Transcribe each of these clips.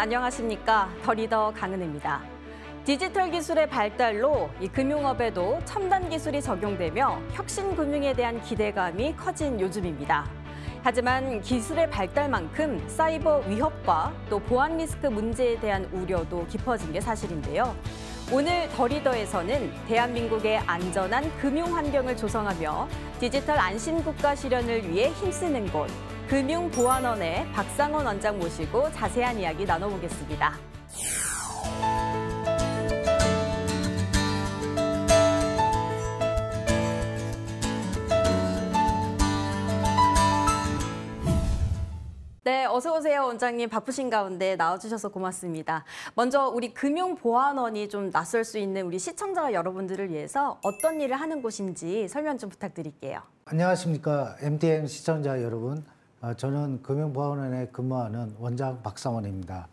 안녕하십니까. 더 리더 강은혜입니다. 디지털 기술의 발달로 이 금융업에도 첨단 기술이 적용되며 혁신 금융에 대한 기대감이 커진 요즘입니다. 하지만 기술의 발달만큼 사이버 위협과 또 보안 리스크 문제에 대한 우려도 깊어진 게 사실인데요. 오늘 더 리더에서는 대한민국의 안전한 금융 환경을 조성하며 디지털 안심국가 실현을 위해 힘쓰는 곳, 금융보안원의 박상원 원장 모시고 자세한 이야기 나눠보겠습니다. 네, 어서 오세요, 원장님. 바쁘신 가운데 나와주셔서 고맙습니다. 먼저 우리 금융보안원이 좀 낯설 수 있는 우리 시청자 여러분들을 위해서 어떤 일을 하는 곳인지 설명 좀 부탁드릴게요. 안녕하십니까. MTN 시청자 여러분. 저는 금융보안원에 근무하는 원장 박상원입니다.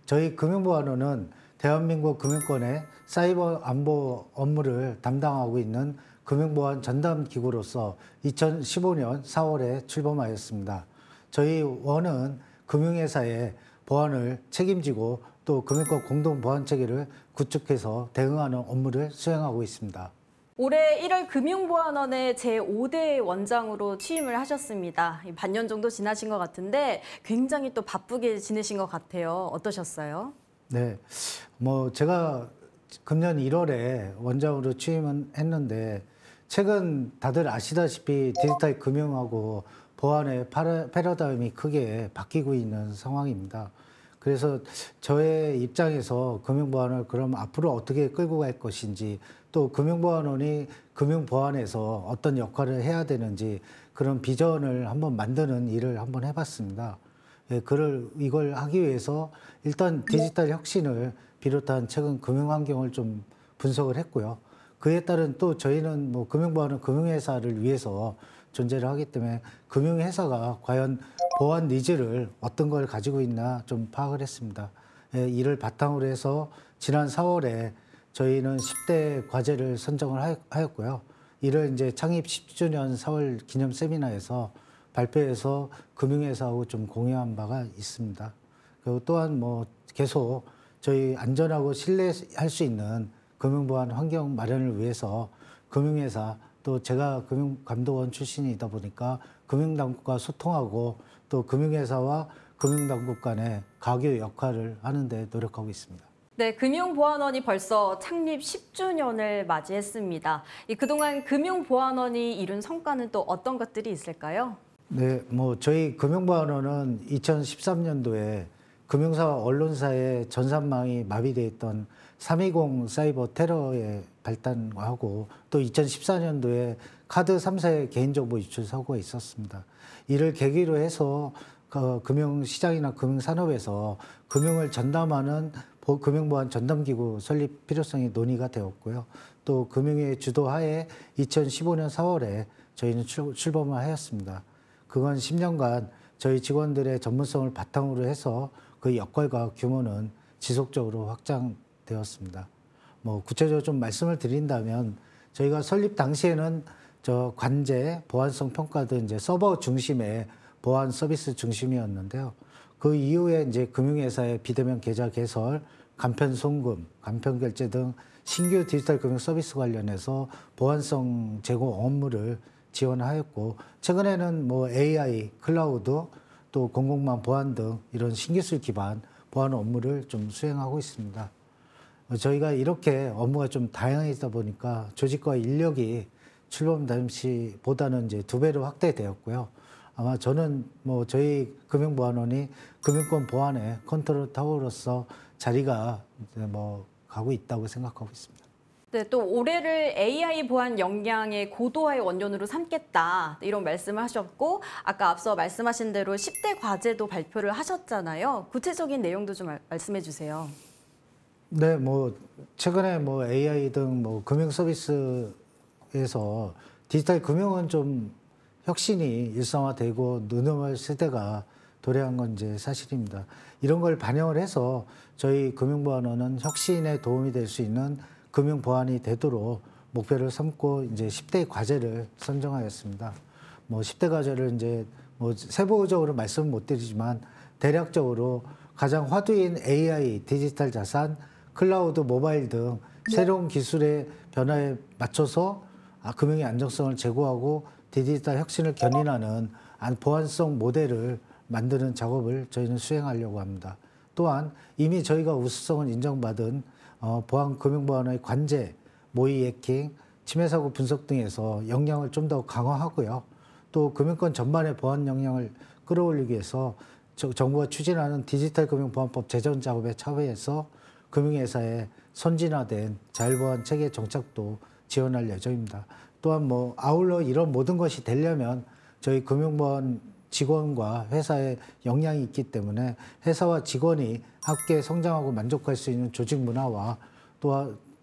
저희 금융보안원은 대한민국 금융권의 사이버 안보 업무를 담당하고 있는 금융보안 전담기구로서 2015년 4월에 출범하였습니다. 저희 원은 금융회사의 보안을 책임지고 또 금융권 공동보안체계를 구축해서 대응하는 업무를 수행하고 있습니다. 올해 1월 금융보안원의 제5대 원장으로 취임을 하셨습니다. 반년 정도 지나신 것 같은데 굉장히 또 바쁘게 지내신 것 같아요. 어떠셨어요? 네, 제가 금년 1월에 원장으로 취임은 했는데 최근 다들 아시다시피 디지털 금융하고 보안의 패러다임이 크게 바뀌고 있는 상황입니다. 그래서 저의 입장에서 금융보안을 그럼 앞으로 어떻게 끌고 갈 것인지 또 금융보안원이 금융보안에서 어떤 역할을 해야 되는지 그런 비전을 한번 만드는 일을 한번 해봤습니다. 이걸 하기 위해서 일단 디지털 혁신을 비롯한 최근 금융환경을 좀 분석을 했고요. 그에 따른 또 저희는 금융보안은 금융회사를 위해서 존재를 하기 때문에 금융회사가 과연 보안 니즈를 어떤 걸 가지고 있나 좀 파악을 했습니다. 이를 바탕으로 해서 지난 4월에 저희는 10대 과제를 선정을 하였고요. 이를 이제 창립 10주년 4월 기념 세미나에서 발표해서 금융회사하고 좀 공유한 바가 있습니다. 그리고 또한 계속 저희 안전하고 신뢰할 수 있는 금융보안 환경 마련을 위해서 금융회사 또 제가 금융감독원 출신이다 보니까 금융당국과 소통하고 또 금융회사와 금융당국 간의 가교 역할을 하는 데 노력하고 있습니다. 네, 금융보안원이 벌써 창립 10주년을 맞이했습니다. 그동안 금융보안원이 이룬 성과는 또 어떤 것들이 있을까요? 네, 저희 금융보안원은 2013년도에 금융사와 언론사의 전산망이 마비되어 있던 3.20 사이버 테러의 발단하고 또 2014년도에 카드 3사의 개인정보 유출 사고가 있었습니다. 이를 계기로 해서 금융시장이나 금융산업에서 금융을 전담하는 금융보안 전담기구 설립 필요성이 논의가 되었고요. 또 금융위의 주도하에 2015년 4월에 저희는 출범을 하였습니다. 그건 10년간 저희 직원들의 전문성을 바탕으로 해서 그 역할과 규모는 지속적으로 확장되었습니다. 구체적으로 좀 말씀을 드린다면 저희가 설립 당시에는 관제, 보안성 평가 등 이제 서버 중심의 보안 서비스 중심이었는데요. 그 이후에 이제 금융회사의 비대면 계좌 개설, 간편 송금, 간편 결제 등 신규 디지털 금융 서비스 관련해서 보안성 제공 업무를 지원하였고 최근에는 AI, 클라우드, 또 공공망 보안 등 이런 신기술 기반 보안 업무를 좀 수행하고 있습니다. 저희가 이렇게 업무가 좀 다양해지다 보니까 조직과 인력이 출범 당시보다는 이제 2배로 확대되었고요. 아마 저는 저희 금융보안원이 금융권 보안의 컨트롤 타워로서 자리가 이제 가고 있다고 생각하고 있습니다. 네, 또 올해를 AI 보안 역량의 고도화의 원년으로 삼겠다 이런 말씀을 하셨고 아까 앞서 말씀하신 대로 10대 과제도 발표를 하셨잖아요. 구체적인 내용도 좀 말씀해 주세요. 네, 최근에 AI 등 금융 서비스에서 디지털 금융은 좀 혁신이 일상화되고 느느물 세대가 도래한 건 이제 사실입니다. 이런 걸 반영을 해서 저희 금융보안원은 혁신에 도움이 될 수 있는 금융 보안이 되도록 목표를 삼고 이제 10대 과제를 선정하였습니다. 10대 과제를 이제 세부적으로 말씀은 못 드리지만 대략적으로 가장 화두인 AI, 디지털 자산, 클라우드, 모바일 등 새로운 기술의 변화에 맞춰서 금융의 안정성을 제고하고 디지털 혁신을 견인하는 보안성 모델을 만드는 작업을 저희는 수행하려고 합니다. 또한 이미 저희가 우수성을 인정받은 금융보안의 관제, 모의 해킹, 침해 사고 분석 등에서 역량을 좀 더 강화하고요. 또 금융권 전반의 보안 역량을 끌어올리기 위해서 정부가 추진하는 디지털 금융보안법 제정 작업에 참여해서 금융회사의 선진화된 자율보안 체계 정착도 지원할 예정입니다. 또한 아울러 이런 모든 것이 되려면 저희 금융보안 직원과 회사의 역량이 있기 때문에 회사와 직원이 함께 성장하고 만족할 수 있는 조직 문화와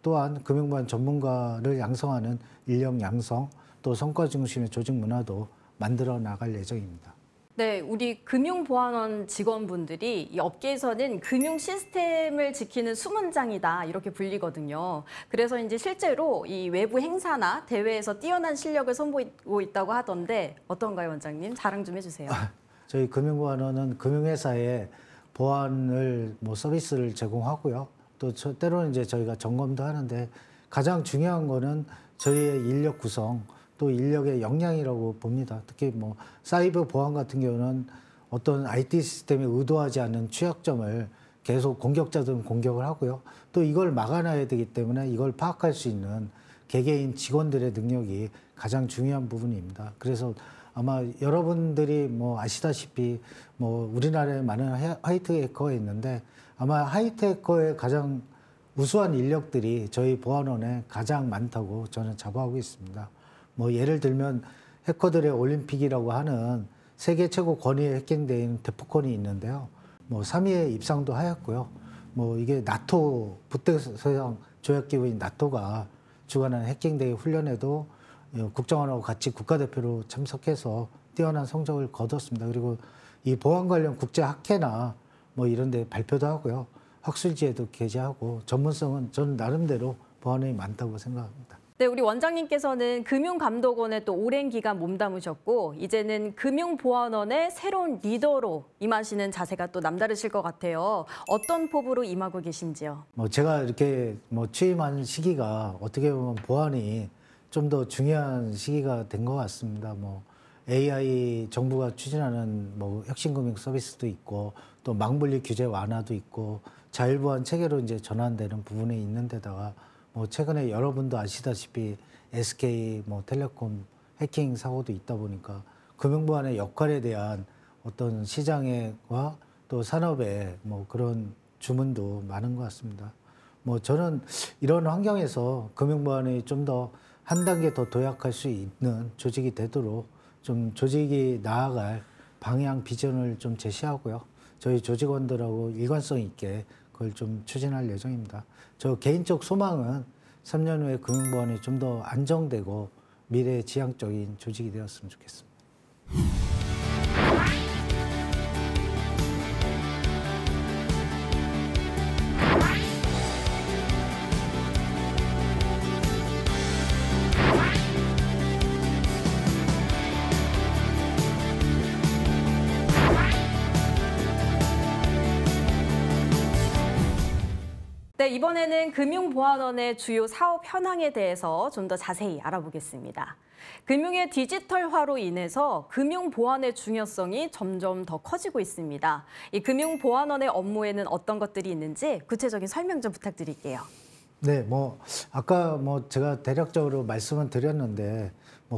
또한 금융보안 전문가를 양성하는 인력 양성, 또 성과 중심의 조직 문화도 만들어 나갈 예정입니다. 네, 우리 금융보안원 직원분들이 이 업계에서는 금융 시스템을 지키는 수문장이다 이렇게 불리거든요. 그래서 이제 실제로 이 외부 행사나 대회에서 뛰어난 실력을 선보이고 있다고 하던데 어떤가요, 원장님? 자랑 좀 해주세요. 저희 금융보안원은 금융회사에 보안을 서비스를 제공하고요. 또 때로는 이제 저희가 점검도 하는데 가장 중요한 거는 저희의 인력 구성, 또 인력의 역량이라고 봅니다. 특히 사이버 보안 같은 경우는 어떤 IT 시스템에 의도하지 않는 취약점을 계속 공격자들은 공격을 하고요. 또 이걸 막아놔야 되기 때문에 이걸 파악할 수 있는 개개인 직원들의 능력이 가장 중요한 부분입니다. 그래서 아마 여러분들이 아시다시피 우리나라에 많은 화이트 해커가 있는데 아마 화이트 해커의 가장 우수한 인력들이 저희 보안원에 가장 많다고 저는 자부하고 있습니다. 예를 들면 해커들의 올림픽이라고 하는 세계 최고 권위의 해킹대회인 데프콘이 있는데요. 3위에 입상도 하였고요. 이게 나토 북대서양 조약기구인 나토가 주관하는 해킹대회 훈련에도 국정원하고 같이 국가대표로 참석해서 뛰어난 성적을 거뒀습니다. 그리고 이 보안 관련 국제 학회나 이런 데 발표도 하고요. 학술지에도 게재하고 전문성은 저는 나름대로 보안이 많다고 생각합니다. 네, 우리 원장님께서는 금융감독원에 또 오랜 기간 몸담으셨고 이제는 금융보안원의 새로운 리더로 임하시는 자세가 또 남다르실 것 같아요. 어떤 포부로 임하고 계신지요? 제가 이렇게 취임한 시기가 어떻게 보면 보안이 좀 더 중요한 시기가 된 것 같습니다. AI 정부가 추진하는 혁신금융 서비스도 있고 또 망분리 규제 완화도 있고 자율보안 체계로 이제 전환되는 부분이 있는 데다가 최근에 여러분도 아시다시피 SK 텔레콤 해킹 사고도 있다 보니까 금융보안의 역할에 대한 어떤 시장과 또 산업의 그런 주문도 많은 것 같습니다. 저는 이런 환경에서 금융보안이 좀 더 한 단계 더 도약할 수 있는 조직이 되도록 좀 조직이 나아갈 방향 비전을 좀 제시하고요. 저희 조직원들하고 일관성 있게 그걸 좀 추진할 예정입니다. 저 개인적 소망은 3년 후에 금융보안이 좀 더 안정되고 미래 지향적인 조직이 되었으면 좋겠습니다. 네, 이번에는 금융보안원의 주요 사업 현황에 대해서 좀 더 자세히 알아보겠습니다. 금융의 디지털화로 인해서 금융보안의 중요성이 점점 더 커지고 있습니다. 이 금융보안원의 업무에는 어떤 것들이 있는지 구체적인 설명 좀 부탁드릴게요. 네, 아까 제가 대략적으로 말씀을 드렸는데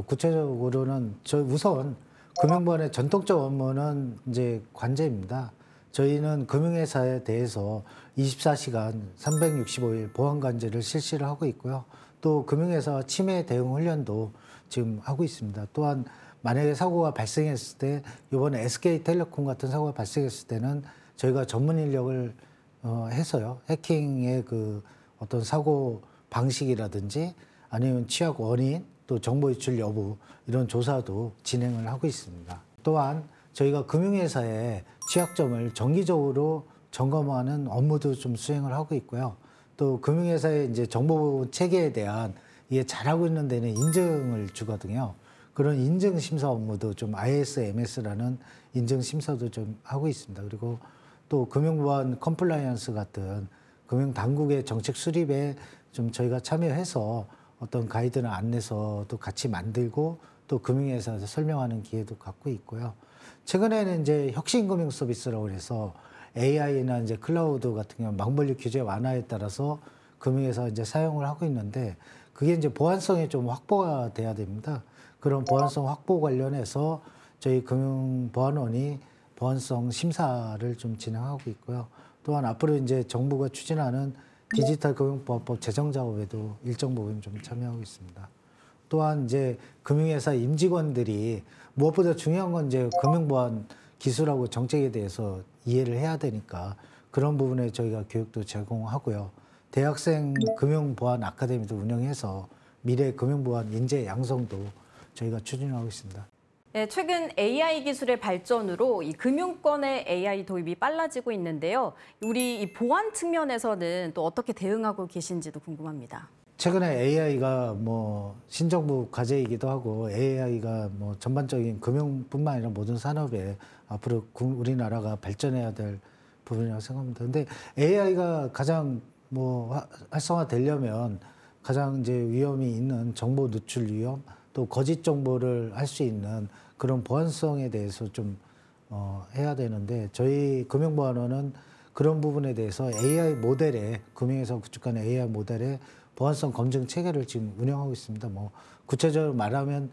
구체적으로는 우선 금융보안의 전통적 업무는 이제 관제입니다. 저희는 금융회사에 대해서 24시간 365일 보안관제를 실시를 하고 있고요. 또 금융회사 침해 대응 훈련도 지금 하고 있습니다. 또한 만약에 사고가 발생했을 때 이번에 SK텔레콤 같은 사고가 발생했을 때는 저희가 전문 인력을 해서요. 해킹의 어떤 사고 방식이라든지 아니면 취약 원인 또 정보 유출 여부 이런 조사도 진행을 하고 있습니다. 또한 저희가 금융회사의 취약점을 정기적으로 점검하는 업무도 좀 수행을 하고 있고요. 또 금융회사의 이제 정보 체계에 대한 이게 잘하고 있는 데는 인증을 주거든요. 그런 인증 심사 업무도 좀 ISMS라는 인증 심사도 좀 하고 있습니다. 그리고 또 금융보안 컴플라이언스 같은 금융당국의 정책 수립에 좀 저희가 참여해서 어떤 가이드나 안내서도 같이 만들고 또 금융회사에서 설명하는 기회도 갖고 있고요. 최근에는 이제 혁신금융 서비스라고 해서 AI나 이제 클라우드 같은 경우 망벌리 규제 완화에 따라서 금융에서 이제 사용을 하고 있는데 그게 이제 보안성이 좀 확보가 돼야 됩니다. 그런 보안성 확보 관련해서 저희 금융보안원이 보안성 심사를 좀 진행하고 있고요. 또한 앞으로 이제 정부가 추진하는 디지털 금융보안법 제정 작업에도 일정 부분 좀 참여하고 있습니다. 또한 이제 금융회사 임직원들이 무엇보다 중요한 건 이제 금융보안 기술하고 정책에 대해서 이해를 해야 되니까 그런 부분에 저희가 교육도 제공하고요. 대학생 금융보안 아카데미도 운영해서 미래 금융보안 인재 양성도 저희가 추진하고 있습니다. 네, 최근 AI 기술의 발전으로 이 금융권의 AI 도입이 빨라지고 있는데요. 우리 이 보안 측면에서는 또 어떻게 대응하고 계신지도 궁금합니다. 최근에 AI가 뭐 신정부 과제이기도 하고 AI가 뭐 전반적인 금융뿐만 아니라 모든 산업에 앞으로 우리나라가 발전해야 될 부분이라고 생각합니다. 근데 AI가 가장 뭐 활성화되려면 가장 이제 위험이 있는 정보 누출 위험 또 거짓 정보를 할 수 있는 그런 보안성에 대해서 좀 해야 되는데 저희 금융보안원은 그런 부분에 대해서 AI 모델에 금융에서 구축하는 AI 모델에 보안성 검증 체계를 지금 운영하고 있습니다. 뭐 구체적으로 말하면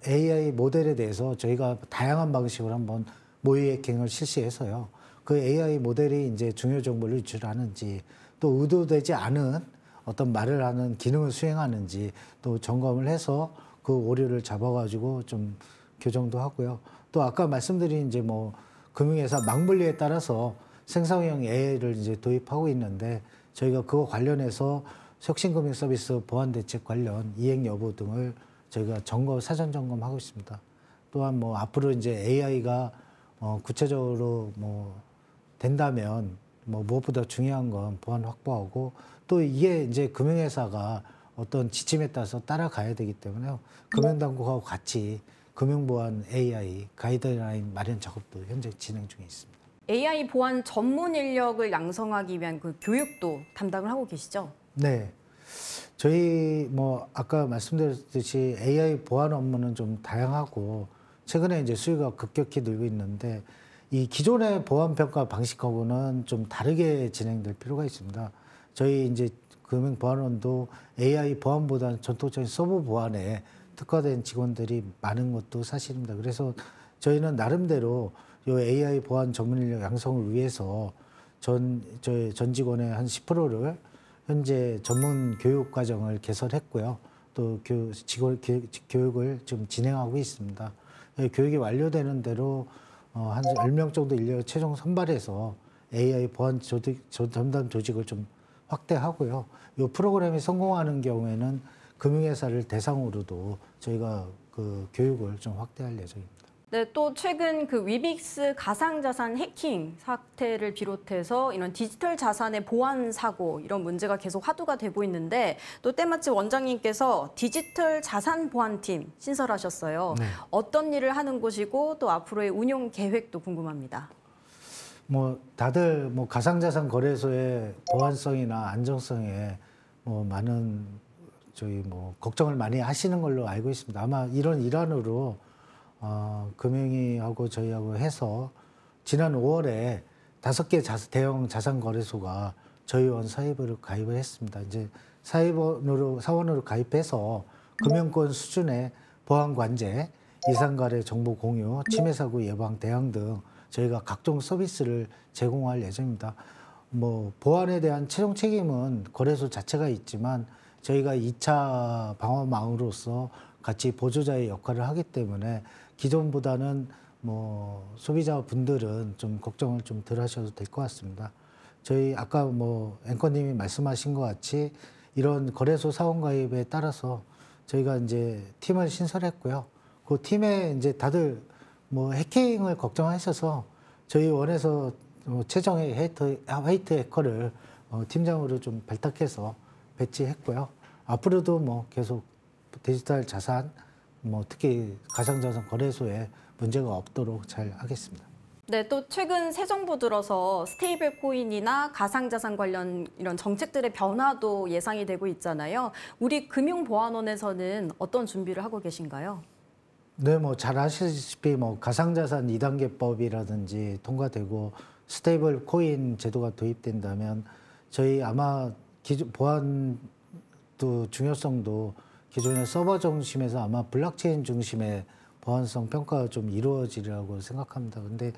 AI 모델에 대해서 저희가 다양한 방식으로 한번 모의해킹을 실시해서요. 그 AI 모델이 이제 중요 정보를 유출하는지 또 의도되지 않은 어떤 말을 하는 기능을 수행하는지 또 점검을 해서 그 오류를 잡아가지고 좀 교정도 하고요. 또 아까 말씀드린 이제 뭐 금융회사 망분리에 따라서 생성형 AI를 이제 도입하고 있는데 저희가 그거 관련해서 혁신금융 서비스 보안 대책 관련 이행 여부 등을 저희가 사전 점검하고 있습니다. 또한 뭐 앞으로 이제 AI가 구체적으로 뭐 된다면 뭐 무엇보다 중요한 건 보안 확보하고 또 이게 이제 금융회사가 어떤 지침에 따라서 따라가야 되기 때문에요. 금융당국하고 같이 금융보안 AI 가이드라인 마련 작업도 현재 진행 중에 있습니다. AI 보안 전문 인력을 양성하기 위한 그 교육도 담당을 하고 계시죠? 네. 저희 뭐 아까 말씀드렸듯이 AI 보안 업무는 좀 다양하고 최근에 이제 수요가 급격히 늘고 있는데 이 기존의 보안 평가 방식하고는 좀 다르게 진행될 필요가 있습니다. 저희 이제 금융보안원도 AI 보안보다는 전통적인 서버 보안에 특화된 직원들이 많은 것도 사실입니다. 그래서 저희는 나름대로 이 AI 보안 전문 인력 양성을 위해서 전 직원의 한 10%를 현재 전문 교육 과정을 개설했고요. 또 교육을 좀 진행하고 있습니다. 교육이 완료되는 대로 한 10명 정도 인력을 최종 선발해서 AI 보안 전담 조직을 좀 확대하고요. 이 프로그램이 성공하는 경우에는 금융회사를 대상으로도 저희가 그 교육을 좀 확대할 예정입니다. 네, 또 최근 그 위빅스 가상자산 해킹 사태를 비롯해서 이런 디지털 자산의 보안 사고 이런 문제가 계속 화두가 되고 있는데 또 때마침 원장님께서 디지털 자산 보안팀 신설하셨어요. 네. 어떤 일을 하는 곳이고 또 앞으로의 운용 계획도 궁금합니다. 뭐 다들 뭐 가상자산 거래소의 보안성이나 안정성에 뭐 많은 저희 뭐 걱정을 많이 하시는 걸로 알고 있습니다. 아마 이런 일환으로 금융위하고 저희하고 해서 지난 5월에 5개 대형 자산 거래소가 저희 원 사입으로 가입을 했습니다. 이제 사원으로 가입해서 금융권 수준의 보안 관제, 이상 거래 정보 공유, 침해 사고 예방 대응 등 저희가 각종 서비스를 제공할 예정입니다. 뭐 보안에 대한 최종 책임은 거래소 자체가 있지만 저희가 2차 방어망으로서 같이 보조자의 역할을 하기 때문에 기존보다는 뭐 소비자분들은 좀 걱정을 좀 덜 하셔도 될 것 같습니다. 저희 아까 뭐 앵커님이 말씀하신 것 같이 이런 거래소 사원 가입에 따라서 저희가 이제 팀을 신설했고요. 그 팀에 이제 다들 뭐 해킹을 걱정하셔서 저희 원에서 최정의 화이트 해커를 팀장으로 좀 발탁해서 배치했고요. 앞으로도 뭐 계속 디지털 자산, 뭐 특히 가상자산 거래소에 문제가 없도록 잘 하겠습니다. 네, 또 최근 새 정부 들어서 스테이블 코인이나 가상자산 관련 이런 정책들의 변화도 예상이 되고 있잖아요. 우리 금융보안원에서는 어떤 준비를 하고 계신가요? 네, 뭐 잘 아시다시피 뭐 가상자산 2단계법이라든지 통과되고 스테이블 코인 제도가 도입된다면 저희 아마 보안도 중요성도 기존의 서버 중심에서 아마 블록체인 중심의 보안성 평가가 좀 이루어지리라고 생각합니다. 근데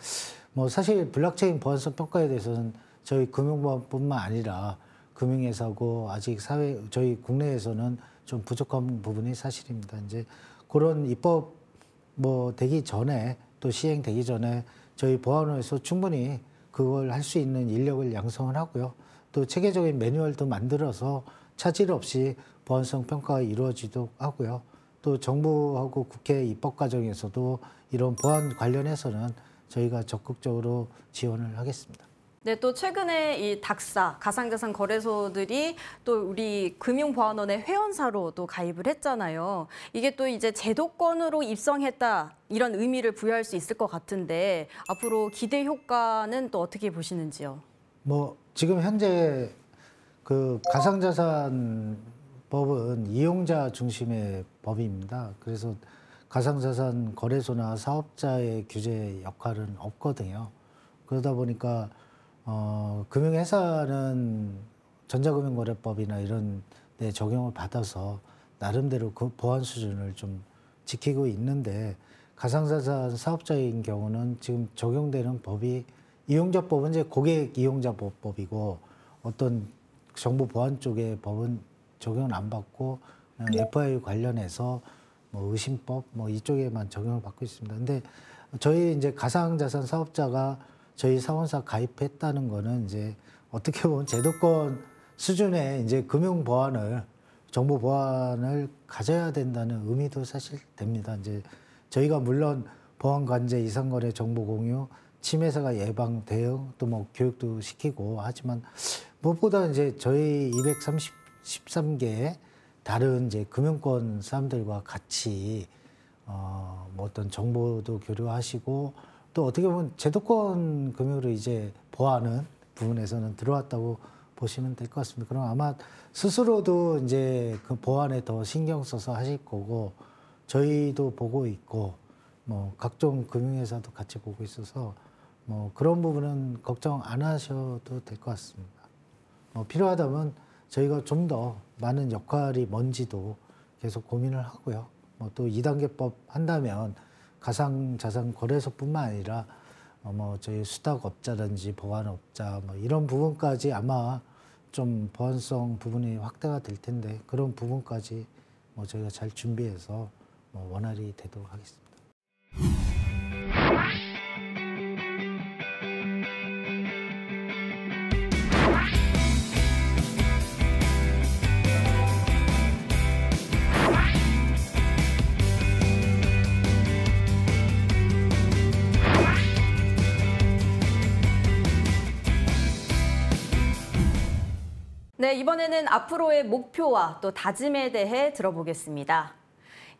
뭐 사실 블록체인 보안성 평가에 대해서는 저희 금융보안뿐만 아니라 금융회사고 아직 저희 국내에서는 좀 부족한 부분이 사실입니다. 이제 그런 입법 뭐 되기 전에 또 시행되기 전에 저희 보안원에서 충분히 그걸 할 수 있는 인력을 양성을 하고요. 또 체계적인 매뉴얼도 만들어서 차질 없이 보안성 평가가 이루어지도록 하고요. 또 정부하고 국회 입법 과정에서도 이런 보안 관련해서는 저희가 적극적으로 지원을 하겠습니다. 네, 또 최근에 이 닥사, 가상자산 거래소들이 또 우리 금융보안원의 회원사로 또 가입을 했잖아요. 이게 또 이제 제도권으로 입성했다, 이런 의미를 부여할 수 있을 것 같은데 앞으로 기대 효과는 또 어떻게 보시는지요? 뭐 지금 현재 그 가상자산 법은 이용자 중심의 법입니다. 그래서 가상자산 거래소나 사업자의 규제 역할은 없거든요. 그러다 보니까 금융회사는 전자금융거래법이나 이런 데 적용을 받아서 나름대로 그 보안 수준을 좀 지키고 있는데 가상자산 사업자인 경우는 지금 적용되는 법이 이용자법은 이제 고객 이용자법이고 어떤 정보 보안 쪽의 법은 적용을 안 받고 그냥 FIU 관련해서 뭐 의심법 뭐 이쪽에만 적용을 받고 있습니다. 근데 저희 이제 가상자산 사업자가 저희 사원사 가입했다는 거는 이제 어떻게 보면 제도권 수준의 이제 금융 보안을 정보 보안을 가져야 된다는 의미도 사실 됩니다. 이제 저희가 물론 보안 관제 이상거래 정보 공유 침해사가 예방 대응 또 뭐 교육도 시키고 하지만 무엇보다 이제 저희 213개의 다른 이제 금융권 사람들과 같이 뭐 어떤 정보도 교류하시고 또 어떻게 보면 제도권 금융으로 이제 보안은 부분에서는 들어왔다고 보시면 될 것 같습니다. 그럼 아마 스스로도 이제 그 보안에 더 신경 써서 하실 거고 저희도 보고 있고 뭐 각종 금융회사도 같이 보고 있어서 뭐 그런 부분은 걱정 안 하셔도 될 것 같습니다. 필요하다면 저희가 좀 더 많은 역할이 뭔지도 계속 고민을 하고요. 뭐 또 2단계법 한다면 가상자산 거래소뿐만 아니라 뭐 저희 수탁업자든지 보안업자 뭐 이런 부분까지 아마 좀 보안성 부분이 확대가 될 텐데 그런 부분까지 뭐 저희가 잘 준비해서 뭐 원활히 되도록 하겠습니다. 네, 이번에는 앞으로의 목표와 또 다짐에 대해 들어보겠습니다.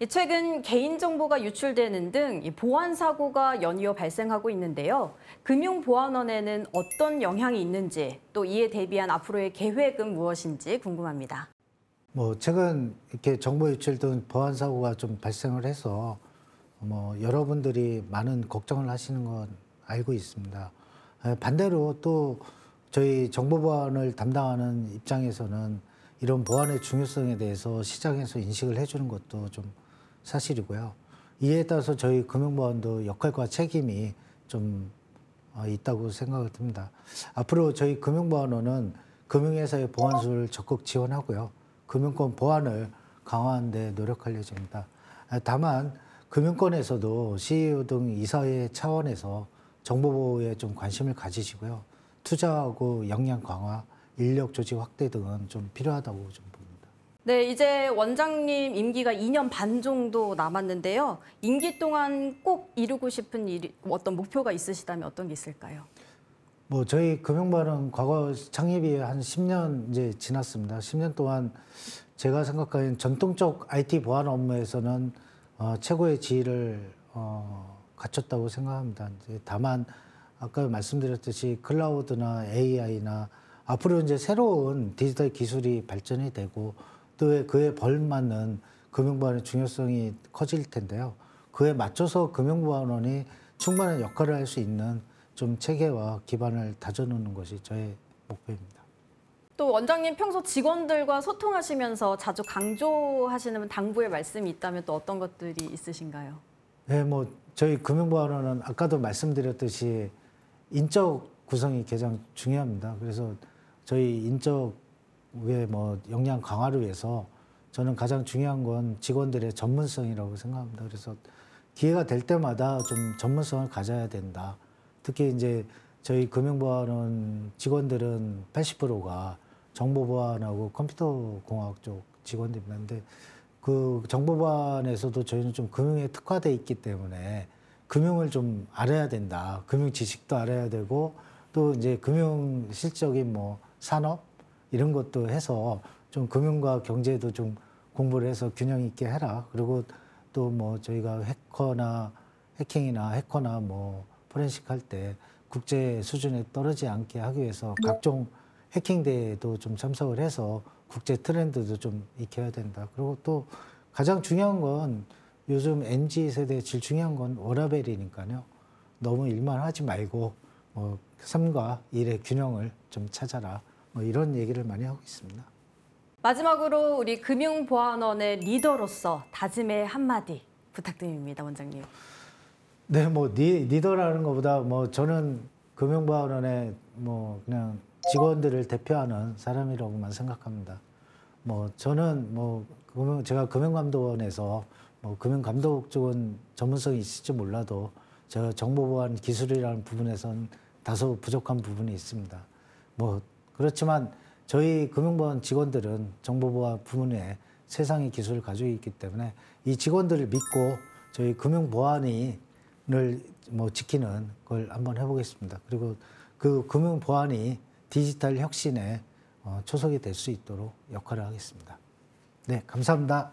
최근 개인정보가 유출되는 등 보안 사고가 연이어 발생하고 있는데요. 금융보안원에는 어떤 영향이 있는지 또 이에 대비한 앞으로의 계획은 무엇인지 궁금합니다. 뭐 최근 이렇게 정보 유출 등 보안 사고가 좀 발생을 해서 뭐 여러분들이 많은 걱정을 하시는 건 알고 있습니다. 반대로 또 저희 정보보안을 담당하는 입장에서는 이런 보안의 중요성에 대해서 시장에서 인식을 해주는 것도 좀 사실이고요. 이에 따라서 저희 금융보안도 역할과 책임이 좀 있다고 생각을 듭니다. 앞으로 저희 금융보안원은 금융회사의 보안수를 적극 지원하고요. 금융권 보안을 강화하는 데 노력할 예정입니다. 다만 금융권에서도 CEO 등 이사회 차원에서 정보보호에 좀 관심을 가지시고요. 투자하고 역량 강화, 인력 조직 확대 등은 좀 필요하다고 좀 봅니다. 네, 이제 원장님 임기가 2년 반 정도 남았는데요. 임기 동안 꼭 이루고 싶은 어떤 목표가 있으시다면 어떤 게 있을까요? 뭐 저희 금융보안은 과거 창립이 한 10년 이제 지났습니다. 10년 동안 제가 생각하는 전통적 IT 보안 업무에서는 최고의 지위를 갖췄다고 생각합니다. 이제 다만 아까 말씀드렸듯이 클라우드나 AI나 앞으로 이제 새로운 디지털 기술이 발전이 되고 또 그에 벌맞는 금융보안의 중요성이 커질 텐데요. 그에 맞춰서 금융보안원이 충분한 역할을 할 수 있는 좀 체계와 기반을 다져놓는 것이 저의 목표입니다. 또 원장님 평소 직원들과 소통하시면서 자주 강조하시는 당부의 말씀이 있다면 또 어떤 것들이 있으신가요? 네, 뭐 저희 금융보안원은 아까도 말씀드렸듯이 인적 구성이 가장 중요합니다. 그래서 저희 인적의 뭐 역량 강화를 위해서 저는 가장 중요한 건 직원들의 전문성이라고 생각합니다. 그래서 기회가 될 때마다 좀 전문성을 가져야 된다. 특히 이제 저희 금융보안원 직원들은 80%가 정보보안하고 컴퓨터공학 쪽 직원들입니다. 근데 그 정보보안에서도 저희는 좀 금융에 특화돼 있기 때문에 금융을 좀 알아야 된다. 금융 지식도 알아야 되고 또 이제 금융 실적인 뭐 산업 이런 것도 해서 좀 금융과 경제도 좀 공부를 해서 균형 있게 해라. 그리고 또 뭐 저희가 해커나 뭐 포렌식 할 때 국제 수준에 떨어지지 않게 하기 위해서 각종 해킹 대회도 좀 참석을 해서 국제 트렌드도 좀 익혀야 된다. 그리고 또 가장 중요한 건 요즘 MZ 세대에 제일 중요한 건 워라밸이니까요. 너무 일만 하지 말고 뭐 삶과 일의 균형을 좀 찾아라. 뭐 이런 얘기를 많이 하고 있습니다. 마지막으로 우리 금융보안원의 리더로서 다짐의 한마디 부탁드립니다, 원장님. 네, 뭐 리더라는 것보다 뭐 저는 금융보안원의 뭐 그냥 직원들을 대표하는 사람이라고만 생각합니다. 뭐 저는 뭐 제가 금융감독원에서 뭐 금융감독 쪽은 전문성이 있을지 몰라도 제가 정보보안 기술이라는 부분에선 다소 부족한 부분이 있습니다. 뭐 그렇지만 저희 금융보안 직원들은 정보보안 부문에 세상의 기술을 가지고 있기 때문에 이 직원들을 믿고 저희 금융보안을 뭐 지키는 걸 한번 해보겠습니다. 그리고 그 금융보안이 디지털 혁신에 초석이 될 수 있도록 역할을 하겠습니다. 네, 감사합니다.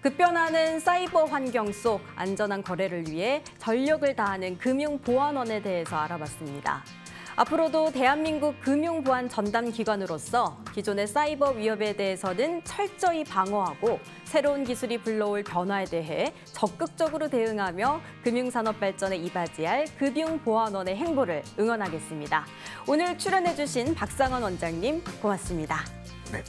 급변하는 사이버 환경 속 안전한 거래를 위해 전력을 다하는 금융보안원에 대해서 알아봤습니다. 앞으로도 대한민국 금융보안 전담 기관으로서 기존의 사이버 위협에 대해서는 철저히 방어하고 새로운 기술이 불러올 변화에 대해 적극적으로 대응하며 금융산업 발전에 이바지할 금융보안원의 행보를 응원하겠습니다. 오늘 출연해주신 박상원 원장님 고맙습니다. 네.